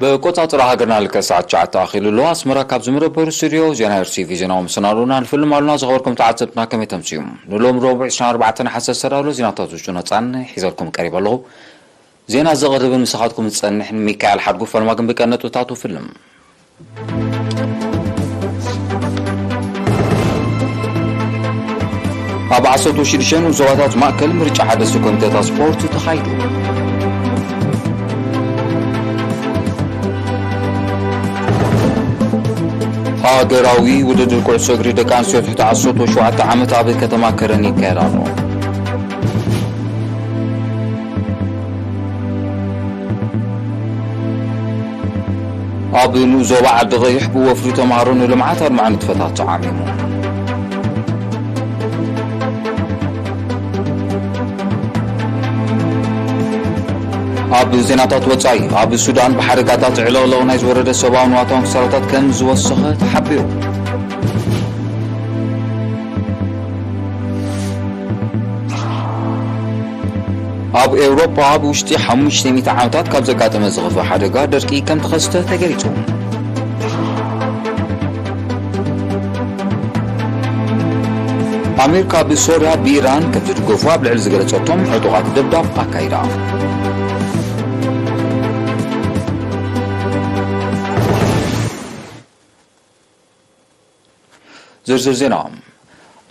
በቆጣጥራ ሀገርና ለከሳት ጫታ አኺሉ አስመራ ካብ ዝምረበሩ ስቱዲዮ ዜና ርሲቪ ዜናው መስናሩና ንፍልም አሉና ዝኸበርኩም ተዓጽብና ከመይ ተምሲዩም ንሎም ረቡዕ 24 ሓሰስ ሰራሎ ዜናታት ነፃን ሒዘልኩም ቀሪብ ኣለኹ ዜና ዘቕርብን ምሳኻትኩም ዝጸንሕ ሚካኤል ሓድጉ ፈርማግን ብቀነጡታቱ ፍልም ኣብ 16 ዞባታት ማእከል ምርጫ ሓደስቲ ኮሚቴታት ስፖርት ተኻይዱ ሃገራዊ ውድድር ኩዕሶ እግሪ ደቂ ኣንስትዮ ትሕቲ 17 ዓመት ኣብ ከተማ ከረን ይካየድ ኣሎ። ኣብ ዞባ ዓዲ ቀይሕ ብወፍሪ ተምሃሮ ንልምዓት ኣርማዕ ንጥፈታት ተዓሚሙ ኣብ ዜናታት ወጻኢ ኣብ ሱዳን ብሓደጋታት ዕለቕለቕ ናይ ዝወረደ ሰብኣዊ ንዋታዊ ክሳራታት ከም ዝወሰኸ ተሓቢሩ ኣብ ኤውሮፓ ኣብ ውሽጢ 500 ዓመታት ካብ ዘጋጠመ ዝኸፍአ ሓደጋ ደርቂ ከም ተኸስተ ተገሊጹ ኣሜሪካ ብሶርያ ብኢራን ከም ዝድገፉ ኣብ ልዕሊ ዝገለጸቶም ዕጡቓት ደብዳብ ኣካይዳ ዝርዝር ዜና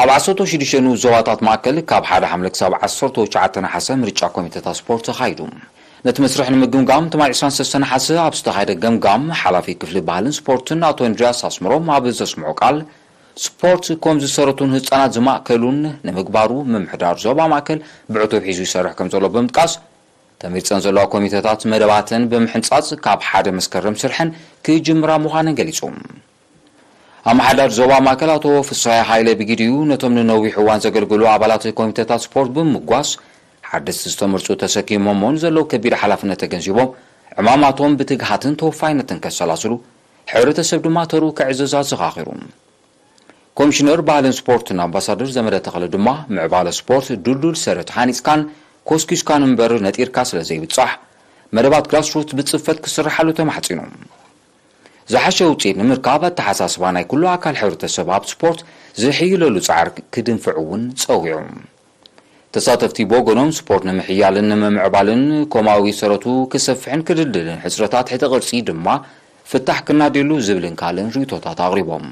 ኣብ 16 ዞባታት ማእከል ካብ 1 ሓምለ ክሳብ 19 ናሓሰ ምርጫ ኮሚቴታት ስፖርት ተኻይዱ ነቲ መስርሕ ንምግምጋም ትማል 23 ናሓሰ ኣብ ዝተኻየደ ገምጋም ሓላፊ ክፍሊ ባህልን ስፖርትን ኣቶ እንድሪያስ ኣስምሮም ኣብ ዘስምዑ ቃል ስፖርት ከም ዝሰረቱን ህፃናት ዝማእከሉን ንምግባሩ ምምሕዳር ዞባ ማእከል ብዕቱብ ሒዙ ይሰርሕ ከም ዘሎ ብምጥቃስ ተመሪፀን ዘለዋ ኮሚቴታት መደባትን ብምሕንፃፅ ካብ 1 መስከረም ስርሐን ክጅምራ ምዃነን ገሊጹ ኣማሓዳር ዞባ ማእከል ኣቶ ፍሳሐ ሃይለ ብጊድዩ ነቶም ንነዊሕ እዋን ዘገልግሉ ኣባላት ኮሚቴታት ስፖርት ብምጓስ ሓደስቲ ዝተመርፁ ተሰኪሞምን ዘለው ከቢድ ሓላፍነት ተገንዚቦም ዕማማቶም ብትግሃትን ተወፋይነትን ከሰላስሉ ሕብረተሰብ ድማ ተሩ ክዕዘዛ ዘኻኺሩ ኮሚሽነር ባህልን ስፖርትን ኣምባሳደር ዘመደ ተኽለ ድማ ምዕባለ ስፖርት ዱልዱል ሰረት ሃኒፅካን ኮስኪስካን እምበር ነጢርካ ስለ ዘይብፃሕ መደባት ግራስሩት ብፅፈት ክስርሓሉ ተማሕፂኑ ዝሓሸ ውፅኢት ንምርካብ ኣተሓሳስባ ናይ ኩሉ ኣካል ሕብረተሰብ ኣብ ስፖርት ዝሕይለሉ ፃዕር ክድንፍዕ እውን ፀዊዑ ተሳተፍቲ ቦጎኖም ስፖርት ንምሕያልን ንምምዕባልን ኮማዊ ሰረቱ ክሰፍሕን ክድልድልን ሕፅረታት ሕተ ቅርፂ ድማ ፍታሕ ክናድሉ ዝብልን ካልእን ርእቶታት ኣቕሪቦም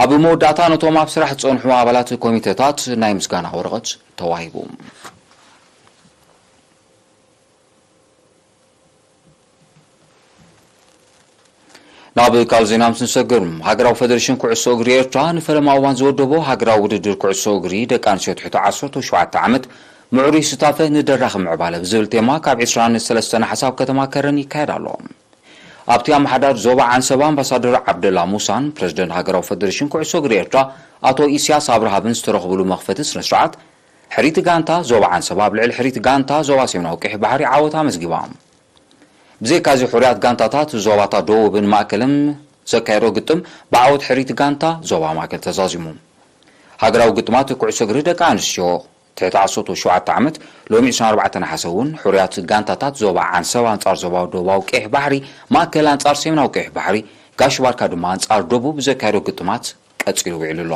ኣብ መወዳእታ ነቶም ኣብ ስራሕ ዝፀንሑ ኣባላት ኮሚቴታት ናይ ምስጋና ወረቐት ተዋሂቡ ናብ ካል ዜና ምስንሰግር ሃገራዊ ፌደሬሽን ኩዕሶ እግሪ ኤርትራ ንፈለማ እዋን ዝወደቦ ሃገራዊ ውድድር ኩዕሶ እግሪ ደቂ ኣንስትዮ ትሕቲ 17 ዓመት ምዕሩይ ስታፈ ንደራኺ ምዕባለ ብዝብል ቴማ ካብ 23 ሓሳብ ከተማ ከረን ይካየድ ኣሎ ኣብቲ ኣመሓዳር ዞባ ዓንሰባ ኣምባሳደር ዓብደላ ሙሳን ፕሬዝደንት ሃገራዊ ፌደሬሽን ኩዕሶ እግሪ ኤርትራ ኣቶ ኢስያስ አብርሃብን ዝተረኽብሉ መኽፈቲ ስነ ስርዓት ሕሪት ጋንታ ዞባ ዓንሰባ ኣብ ልዕሊ ሕሪት ጋንታ ዞባ ሰሜናዊ ቀይሕ ባሕሪ ዓወታ መዝጊባ ብዘይካዚ ሕርያት ጋንታታት ዞባታት ደቡብን ማእከልን ዘካየዶ ግጥም ብዓወት ሕሪት ጋንታ ዞባ ማእከል ተዛዚሙ ሃገራዊ ግጥማት ኩዕሶ እግሪ ደቂ ኣንስትዮ ትሕቲ 17 ዓመት ሎሚ 24 ናሓሰ እውን ሕርያት ጋንታታት ዞባ ዓንሰባ አንጻር ዞባ ደቡባዊ ቀይሕ ባሕሪ ማእከል አንጻር ሰሜናዊ ቀይሕ ባሕሪ ጋሽ ባርካ ድማ አንጻር ደቡብ ዘካየዶ ግጥማት ቀፂሉ ውዒሉ ኣሎ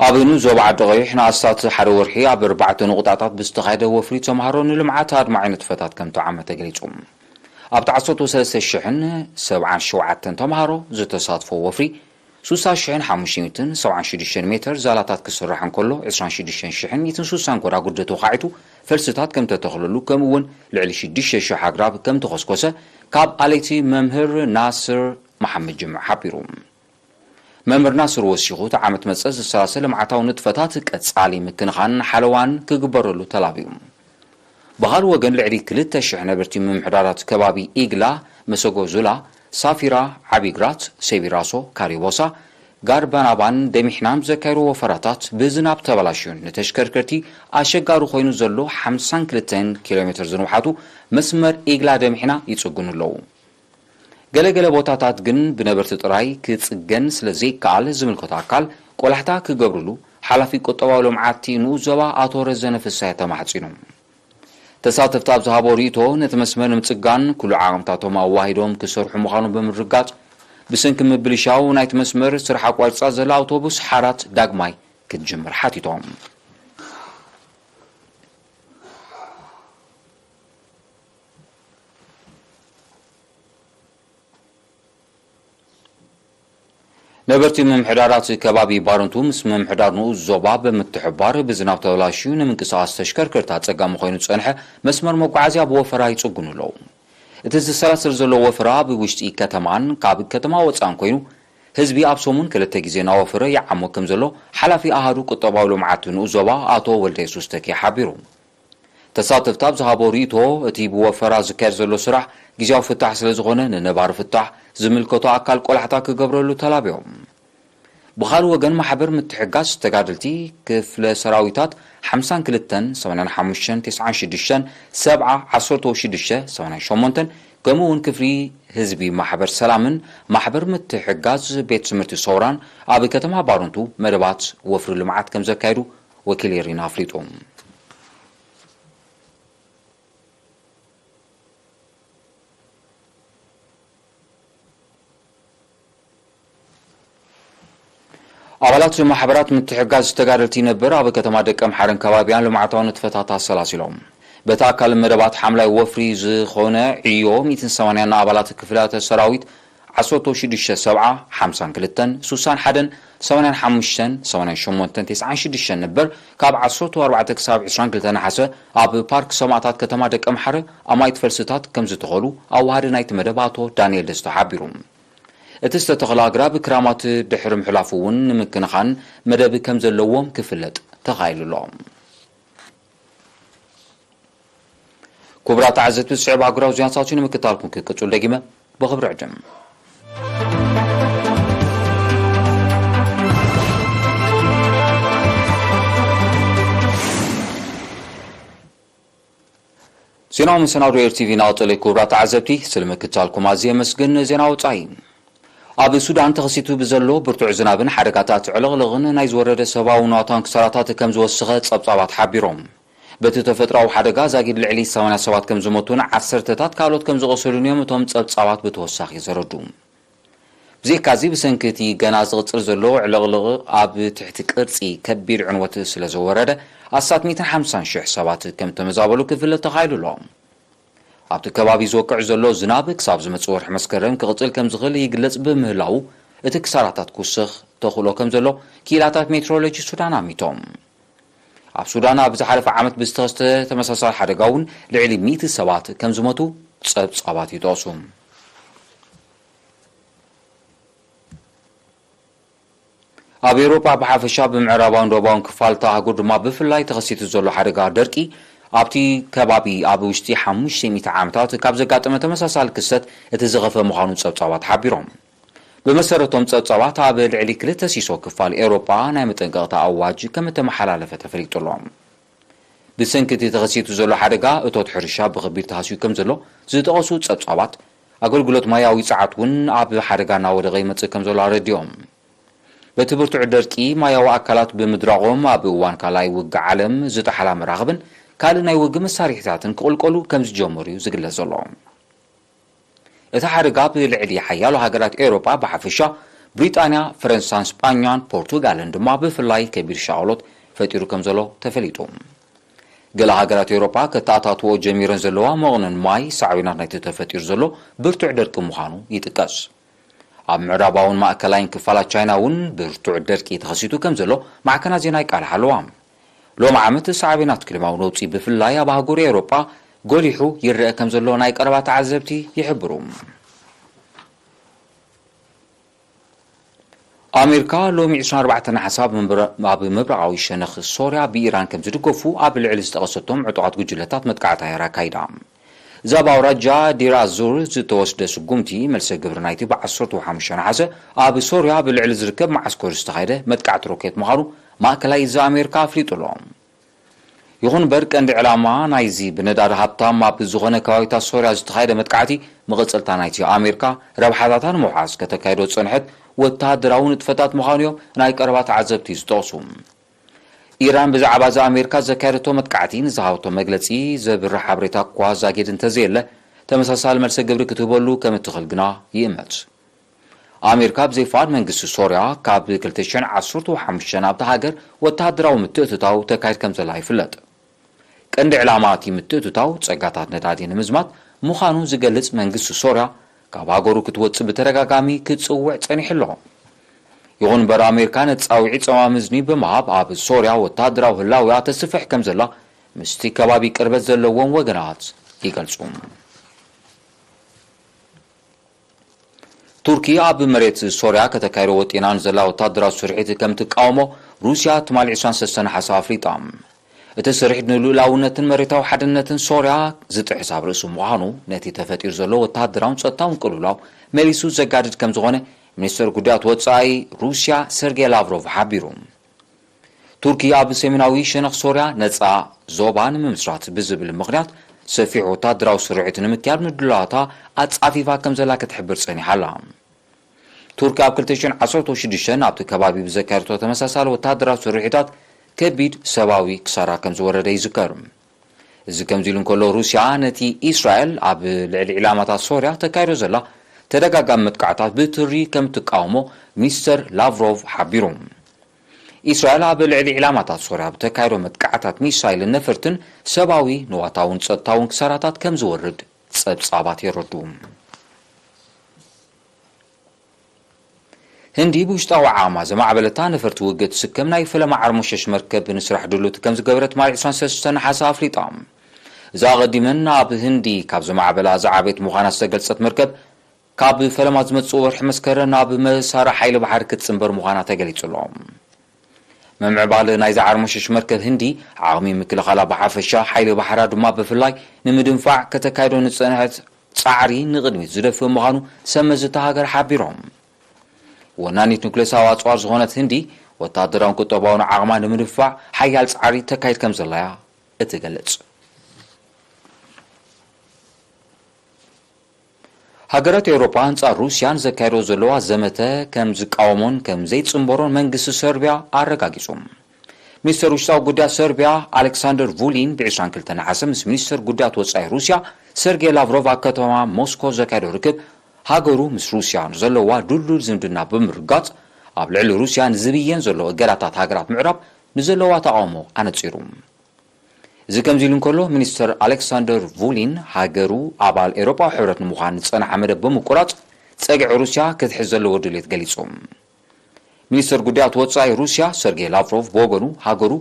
ኣብኑ ዞባ ዓዲ ቀይሕ ንኣስታት ሓደ ወርሒ ኣብ 4 ንቁጣታት ብዝተኻየደ ወፍሪ ተምሃሮ ንልምዓት ኣድማዒ ንጥፈታት ከም ተዓመ ተገሊጹ ኣብቲ 13,077 ተምሃሮ ዝተሳትፎ ወፍሪ 6,576 ሜትር ዛላታት ክስራሕ እንከሎ 26,160 ጎራጉደ ተኻዒቱ ፈልስታት ከም ተተኽለሉ ከምኡ እውን ልዕሊ 6,000 ኣግራብ ከም ተኸስኮሰ ካብ ኣለይቲ መምህር ናስር መሐመድ ጅምዕ ሓቢሩ መምህር ናስር ወሲኹ ዓመት መጽእ ዝሰላሰለ ልምዓታዊ ንጥፈታት ቀጻሊ ምክንኻን ሓለዋን ክግበረሉ ተላቢዩ በኻል ወገን ልዕሊ 2,000 ነበርቲ ምምሕዳራት ከባቢ ኢግላ መሰጎ ዙላ ሳፊራ ዓቢግራት ሴቢራሶ ካሪቦሳ ጋርባናባን ደሚሕናም ዘካይሩ ወፈራታት ብዝናብ ተበላሽዩን ንተሽከርከርቲ ኣሸጋሩ ኮይኑ ዘሎ 52 ኪሎ ሜትር ዝንውሓቱ መስመር ኢግላ ደሚሕና ይጽጉኑ ኣለዉ ገለገለ ቦታታት ግን ብነበርቲ ጥራይ ክጽገን ስለ ዘይከኣል ዝምልከቶ አካል ቆላሕታ ክገብርሉ ሓላፊ ቁጠባዊ ልምዓት ንኡስ ዞባ አቶ ረዘነ ፍሳሐ ተማሕጺኑ ተሳተፍቲ ኣብ ዝሃቦ ርእቶ ነቲ መስመር ንምጽጋን ኩሉ ዓቕምታቶም ኣዋሂዶም ክሰርሑ ምዃኑ ብምርጋጽ ብሰንኪ ምብልሻው ናይቲ መስመር ስራሕ ኣቋርጻ ዘላ ኣውቶቡስ ሓራት ዳግማይ ክትጅምር ሓቲቶም ነበርቲ ምምሕዳራት ከባቢ ባረንቱ ምስ ምምሕዳር ንኡስ ዞባ ብምትሕባር ብዝናብ ተበላሽዩ ንምንቅስቓስ ተሽከርከርታት ጸጋሚ ኮይኑ ዝጸንሐ መስመር መጓዓዝያ ብወፈራ ይጽጉኑ ኣለዉ እቲ ዝሰላስል ዘሎ ወፈራ ብውሽጢ ከተማን ካብ ከተማ ወፃን ኮይኑ ህዝቢ ኣብ ሰሙን ክልተ ግዜ ናወፈረ ይዓሞ ከም ዘሎ ሓላፊ ኣሃዱ ቁጠባዊ ልምዓት ንኡስ ዞባ ኣቶ ወልደ የሱስ ተኪ ሓቢሩ ተሳተፍቲ ኣብ ዝሃቦ ርእቶ እቲ ብወፈራ ዝካየድ ዘሎ ስራሕ ግዜያዊ ፍታሕ ስለ ዝኾነ ንነባሪ ፍታሕ ዝምልከቶ አካል ቆላሕታ ክገብረሉ ተላብዮም ብኻልእ ወገን ማሕበር ምትሕጋዝ ተጋድልቲ ክፍለ ሰራዊታት 52-95-96-70-16-88 ከምኡውን ክፍሊ ህዝቢ ማሕበር ሰላምን ማሕበር ምትሕጋዝ ቤት ትምህርቲ ሶውራን ኣብ ከተማ ባረንቱ መደባት ወፍሪ ልምዓት ከም ዘካይዱ ወኪል የሪና ኣፍሊጦም አባላት ማሕበራት ምትሕጋዝ ተጋድልቲ ነበር ኣብ ከተማ ደቀ ምሓረን ከባቢያን ልምዓታዊ ንጥፈታት ሰላሲሎም በታ አካል መደባት ሓምላይ ወፍሪ ዝኾነ ዕዮ 180 አባላት ክፍላት ሰራዊት 16-70-52-61-85-88-96 ነበር ካብ 14 ክሳብ 22 ነሓሰ ኣብ ፓርክ ሰማዕታት ከተማ ደቀ ምሓረ ኣማይት ፈልስታት ከም ዝተኸሉ ኣዋሃደ ናይቲ መደባቶ ዳንኤል ደስታ ሓቢሩ እቲ ዝተተኸለ ኣግራብ ክራማት ድሕሪ ምሕላፉ እውን ንምክንኻን መደብ ከም ዘለዎም ክፍለጥ ተኻይሉሎም ክቡራት ተዓዘብቲ ስዕብ ሃገራዊ ዜናታት ንምክታልኩም ክቅጽል ደጊመ ብኽብሪ ዕድም ዜናው መሰናዶ ኤርቲቪ ናውጥለ ክቡራት ተዓዘብቲ ስለምክታልኩም ኣዝየ መስግን ዜና ወጻኢ ኣብ ሱዳን ተኸሲቱ ብዘሎ ብርቱዕ ዝናብን ሓደጋታት ዕለቕልቕን ናይ ዝወረደ ሰብኣዊ ናውታን ክሳራታት ከም ዝወሰኸ ጸብጻባት ሓቢሮም በቲ ተፈጥሮኣዊ ሓደጋ ዛጊድ ልዕሊ 80 ሰባት ከም ዝሞቱን 10ታት ካልኦት ከም ዝቆሰሉን እዮም እቶም ጸብጻባት ብተወሳኺ ዘረዱ ብዘይካዚ ብሰንኪቲ ገና ዝቕጽል ዘሎ ዕለቕልቕ ኣብ ትሕቲ ቅርጺ ከቢድ ዕንወት ስለ ዘወረደ ኣሳት 150,000 ሰባት ከም ተመዛበሉ ክፍለጥ ተኻይሉሎም ኣብቲ ከባቢ ዝወቅዕ ዘሎ ዝናብ ክሳብ ዝመጽእ ወርሒ መስከረም ክቕጽል ከም ዝኽእል ይግለጽ ብምህላው እቲ ክሳራታት ክውስኽ ተኽእሎ ከም ዘሎ ኪላታት ሜትሮሎጂ ሱዳን ኣሚቶም ኣብ ሱዳን ኣብ ዝሓለፈ ዓመት ብዝተኸስተ ተመሳሳሊ ሓደጋ እውን ልዕሊ 100 ሰባት ከም ዝሞቱ ጸብጻባት ይጠቕሱ ኣብ ኤውሮጳ ብሓፈሻ ብምዕራባውን ደቡባውን ክፋልታ ኣህጉር ድማ ብፍላይ ተኸሲቱ ዘሎ ሓደጋ ደርቂ ኣብቲ ከባቢ ኣብ ውሽጢ 500 ዓመታት ካብ ዘጋጠመ ተመሳሳሊ ክስተት እቲ ዝኸፈ ምዃኑ ጸብጻባት ሓቢሮም በመሰረቶም ጸብጻባት ኣብ ልዕሊ 2 ሲሶ ክፋል ኤውሮጳ ናይ መጠንቀቕታ ኣዋጅ ከም ተመሓላለፈ ተፈሊጡሎም ብሰንኪቲ ተኸሲቱ ዘሎ ሓደጋ እቶት ሕርሻ ብኸቢድ ተሃስዩ ከም ዘሎ ዝጠቐሱ ጸብጻባት ኣገልግሎት ማያዊ ጸዓት እውን ኣብ ሓደጋ እናወደቐ ይመጽእ ከም ዘሎ ኣረዲኦም በቲ ብርቱዕ ደርቂ ማያዊ ኣካላት ብምድራቖም ኣብ እዋን ካልኣይ ውግእ ዓለም ዝተሓላ መራኽብን ካልእ ናይ ውግእ መሳርሒታትን ክቕልቀሉ ከም ዝጀመሩ እዩ ዝግለጽ ዘሎ እቲ ሓደጋ ብልዕሊ ሓያሎ ሃገራት ኤውሮጳ ብሓፈሻ ብሪጣንያ ፈረንሳን ስጳኛን ፖርቱጋልን ድማ ብፍላይ ከቢድ ሻቕሎት ፈጢሩ ከም ዘሎ ተፈሊጡ ገለ ሃገራት ኤውሮጳ ከተኣታትዎ ጀሚረን ዘለዋ መቕነን ማይ ሳዕቤናት ናይቲ ተፈጢሩ ዘሎ ብርቱዕ ደርቂ ምዃኑ ይጥቀስ ኣብ ምዕራባውን ማእከላይን ክፋላት ቻይና እውን ብርቱዕ ደርቂ ተኸሲቱ ከም ዘሎ ማዕከናት ዜና ይቃልሓ ኣለዋ ሎም ዓመት ሳዕቤናት ክልማዊ ነውፂ ብፍላይ ኣብ ሃገር ኤውሮጳ ጎሊሑ ይርአ ከም ዘሎ ናይ ቀረባ ተዓዘብቲ ይሕብሩ ኣሜሪካ ሎሚ 24 ነሓስ ኣብ ምብራቓዊ ሸነኽ ሶርያ ብኢራን ከም ዝድገፉ ኣብ ልዕሊ ዝተቐሰቶም ዕጡቓት ጉጅለታት መጥቃዕቲ ኣየር ኣካይዳ እዛ ብኣውራጃ ዲር ኣዙር ዝተወስደ ስጉምቲ መልሰ ግብሪ ናይቲ ብ15 ነሓሰ ኣብ ሶርያ ብልዕሊ ዝርከብ ማዓስከር ዝተኻየደ መጥቃዕቲ ሮኬት ምዃኑ ማእከላይ እዛ ኣሜሪካ ኣፍሊጡሎም ይኹን በር ቀንዲ ዕላማ ናይዚ ብነዳዲ ሃብታም ኣብ ዝኾነ ከባቢታት ሶርያ ዝተኻየደ መጥቃዕቲ መቐፀልታ ናይቲ ኣሜሪካ ረብሓታትን ምውሓስ ከተካይዶ ፀንሐት ወተሃደራዊ ንጥፈታት ምዃኑ እዮም ናይ ቀረባ ተዓዘብቲ ዝጠቕሱ። ኢራን ብዛዕባ እዚ ኣሜሪካ ዘካየደቶ መጥቃዕቲ ንዝሃበቶ መግለፂ ዘብርህ ሓበሬታ እኳ ዛጊድ እንተዘየለ ተመሳሳሊ መልሲ ግብሪ ክትህበሉ ከም እትኽእል ግና ይእመት። ኣሜሪካ ብዘይፍቃድ መንግስቲ ሶርያ ካብ 2015 ኣብታ ሃገር ወተሃደራዊ ምትእትታው ተካይድ ከም ዘላ ይፍለጥ። ቀንዲ ዕላማ እቲ ምትእትታው ፀጋታት ነዳዲ ንምዝማት ምዃኑ ዝገልጽ መንግስቲ ሶርያ ካብ ሃገሩ ክትወፅእ ብተደጋጋሚ ክጽውዕ ፀኒሑ ኣሎ። ይኹን እምበር ኣሜሪካ ነፃውዒ ፀማምዝኒ ብምሃብ ኣብ ሶርያ ወተሃደራዊ ህላውያ ተስፍሕ ከም ዘላ ምስቲ ከባቢ ቅርበት ዘለዎም ወገናት ይገልጹ። ቱርኪ ኣብ መሬት ሶርያ ከተካይዶ ወጢናን ዘላ ወተሃደራዊ ስርሒት ከም ትቃወሞ ሩስያ ትማል 23 ነሓስ ኣፍሊጣ። እቲ ስርሒት ንሉእላውነትን መሬታዊ ሓድነትን ሶርያ ዝጥሕስ ኣብ ርእሱ ምዃኑ ነቲ ተፈጢሩ ዘሎ ወተሃደራውን ፀጥታውን ቅልውላው መሊሱ ዘጋድድ ከም ዝኾነ ሚኒስትር ጉዳያት ወፃኢ ሩስያ ሰርጌይ ላቭሮቭ ሓቢሩ። ቱርኪ ኣብ ሰሜናዊ ሸነኽ ሶርያ ነፃ ዞባ ንምምስራት ብዝብል ምኽንያት ሰፊሕ ወተሃደራዊ ስርዒት ንምክያድ ምድላዋታ ኣጻፊፋ ከም ዘላ ክትሕብር ፀኒሓ ኣላ። ቱርኪ ኣብ 2016 ኣብቲ ከባቢ ብዘካየደቶ ተመሳሳሊ ወተሃደራዊ ስርሒታት ከቢድ ሰብኣዊ ክሳራ ከም ዝወረደ ይዝከር። እዚ ከምዚ ኢሉ እንከሎ ሩስያ ነቲ እስራኤል ኣብ ልዕሊ ዕላማታት ሶርያ ተካይዶ ዘላ ተደጋጋሚ መጥቃዕታት ብትሪ ከም ትቃወሞ ሚኒስተር ላቭሮቭ ሓቢሩ። እስራኤል ኣብ ልዕሊ ዕላማታት ሶርያ ብተካይዶ መጥቃዕታት ሚሳይልን ነፈርትን ሰብኣዊ ንዋታውን ፀጥታውን ክሳራታት ከም ዝወርድ ፀብጻባት የረዱ። ህንዲ ብውሽጣዊ ዓማ ዘማዕበለታ ነፈርቲ ውግእ ትስከም ናይ ፈለማ ዓርሞሸሽ መርከብ ንስራሕ ድሎት ከም ዝገበረት ማል 23 ነሓስ ኣፍሊጣ። እዛ ቀዲመን ኣብ ህንዲ ካብ ዘማዕበላ ዝዓበየት ምዃና ዝተገልጸት መርከብ ካብ ፈለማ ዝመጽእ ወርሒ መስከረም ናብ መሳርሒ ሓይሊ ባሕሪ ክትጽንበር ምዃና ተገሊጹ ኣሎ። መምዕባል ናይዚ ዓርሞሸሽ መርከብ ህንዲ ዓቕሚ ምክልኻላ ብሓፈሻ ሓይሊ ባሕራ ድማ ብፍላይ ንምድንፋዕ ከተካይዶ ንጸንሐት ጻዕሪ ንቕድሚት ዝደፍእ ምዃኑ ሰመዝቲ ሃገር ሓቢሮም። ወናኒት ኑክሌሳዊ ኣጽዋር ዝኾነት ህንዲ ወተሃደራውን ቁጠባውን ዓቕማ ንምድንፋዕ ሓያል ጻዕሪ ተካይድ ከም ዘላያ እትገልጽ። ሃገራት ኤውሮፓ አንጻር ሩስያን ዘካይዶ ዘለዋ ዘመተ ከም ዝቃወሞን ከም ዘይጽንበሮን መንግስቲ ሰርቢያ ኣረጋጊጹ። ሚኒስትር ውሽጣዊ ጉዳያት ሰርቢያ ኣሌክሳንደር ቡሊን ብ22 ነሓስ ምስ ሚኒስትር ጉዳያት ወጻኢ ሩስያ ሰርጌይ ላቭሮቭ ኣብ ከተማ ሞስኮ ዘካይዶ ርክብ ሃገሩ ምስ ሩስያ ዘለዋ ድልዱል ዝምድና ብምርጋጽ ኣብ ልዕሊ ሩስያ ንዝብየን ዘሎ እገዳታት ሃገራት ምዕራብ ንዘለዋ ተቃውሞ ኣነጺሩ። እዚ ከምዚ ኢሉ እንከሎ ሚኒስትር ኣሌክሳንደር ቡሊን ሃገሩ ኣባል ኤውሮጳዊ ሕብረት ንምዃን ዝጸንሐ መደብ ብምቁራጽ ፀግዒ ሩስያ ክትሕዝ ዘለዎ ድሌት ገሊጹ። ሚኒስትር ጉዳያት ወጻኢ ሩስያ ሰርጌይ ላቭሮቭ ብወገኑ ሃገሩ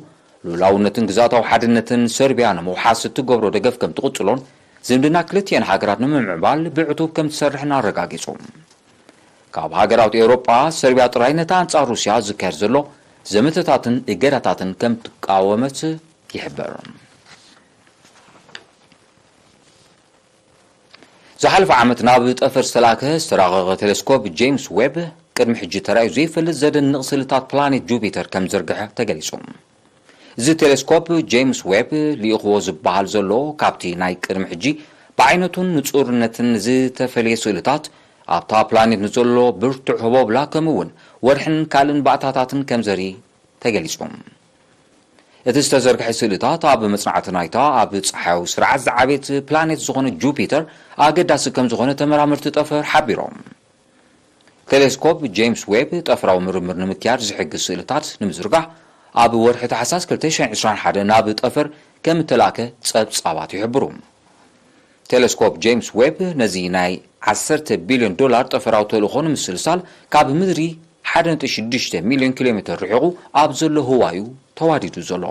ሉዓላውነትን ግዛታዊ ሓድነትን ሰርቢያ ንምውሓስ እትገብሮ ደገፍ ከም ትቕጽሎን ዝምድና ክልቲአን ሃገራት ንምምዕባል ብዕቱብ ከም ትሰርሕን ኣረጋጊጹ። ካብ ሃገራት ኤውሮጳ ሰርቢያ ጥራይ ነታ አንጻር ሩስያ ዝካየድ ዘሎ ዘመተታትን እገዳታትን ከም ትቃወመት ይሕበር። ዝሓለፈ ዓመት ናብ ጠፈር ዝተላከ ዝተራቐቐ ቴሌስኮፕ ጄምስ ዌብ ቅድሚ ሕጂ ተራእዩ ዘይፈልጥ ዘደንቕ ስእልታት ፕላኔት ጁፒተር ከም ዝርግሐ ተገሊጹ። እዚ ቴሌስኮፕ ጄምስ ዌብ ሊኢኽዎ ዝበሃል ዘሎ ካብቲ ናይ ቅድሚ ሕጂ ብዓይነቱን ንጹርነትን ዝተፈልየ ስእልታት ኣብታ ፕላኔት ንዘሎ ብርቱዕ ህቦብላ ከምኡውን ወርሕን ካልእን ባእታታትን ከም ዘርኢ ተገሊጹ። እቲ ዝተዘርግሐ ስእልታት ኣብ መጽናዕቲ ናይታ ኣብ ፀሓያዊ ስርዓት ዝዓበየት ፕላኔት ዝኾነ ጁፒተር ኣገዳሲ ከም ዝኾነ ተመራመርቲ ጠፈር ሓቢሮም። ቴሌስኮፕ ጄምስ ዌብ ጠፈራዊ ምርምር ንምክያድ ዝሕግዝ ስእልታት ንምዝርጋሕ ኣብ ወርሒ ታሕሳስ 2021 ናብ ጠፈር ከም ተላከ ፀብጻባት ይሕብሩ። ቴሌስኮፕ ጄምስ ዌብ ነዚ ናይ $10 ቢልዮን ጠፈራዊ ተልእኾ ንምስልሳል ካብ ምድሪ 1.6 ሚልዮን ኪሎ ሜትር ርሒቑ ኣብ ዘሎ ህዋዩ ተዋዲዱ ዘሎ።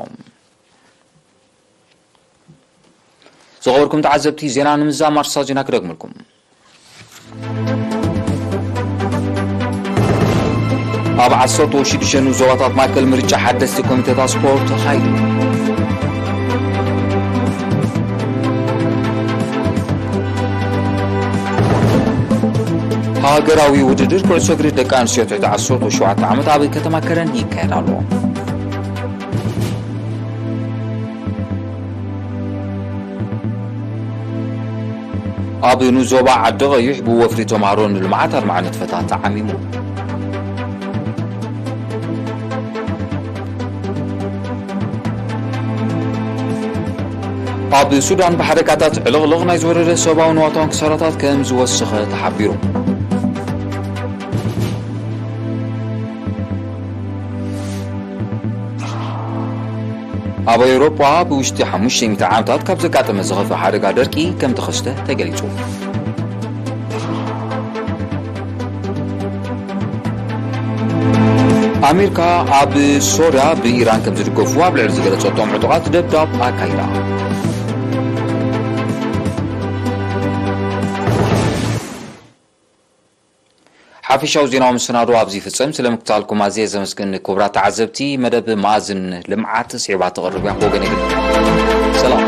ዝኸበርኩም ተዓዘብቲ ዜና ንምዛም ኣርሳው ዜና ክደግመልኩም። ኣብ 16 ዞባታት ማእከል ምርጫ ሓደስቲ ኮሚቴታት ስፖርት ተኻይዱ። ሃገራዊ ውድድር ኩዕሶ እግሪ ደቂ ኣንስትዮ ትሕቲ 17 ዓመት ኣብ ከተማ ከረን ይካየድ ኣሎ። ኣብ ንዞባ ዓዲ ቀይሕ ብወፍሪ ተምሃሮ ንልምዓት ኣርማዕ ንጥፈታት ተዓሚሙ ኣብ ሱዳን ብሓደጋታት ዕልቕልቕ ናይ ዝወረደ ሰብኣዊ ንዋታውን ክሳራታት ከም ዝወሰኸ ተሓቢሩ ኣብ ኤውሮጳ ብውሽጢ 500 ዓመታት ካብ ዘጋጠመ ዝኸፍእ ሓደጋ ደርቂ ከም ተኸስተ ተገሊጹ ኣሜሪካ ኣብ ሶርያ ብኢራን ከም ዝድገፉ ኣብ ልዕሊ ዝገለጸቶም ዕጡቓት ደብዳብ ኣካይዳ ሓፈሻዊ ዜናዊ መሰናዶ ኣብዚ ፍጽም ስለምክታልኩም ኣዝየ ዘመስግን ክቡራት ተዓዘብቲ መደብ ማእዝን ልምዓት ስዒባ ተቐርብያ ክወገን ይግል ሰላም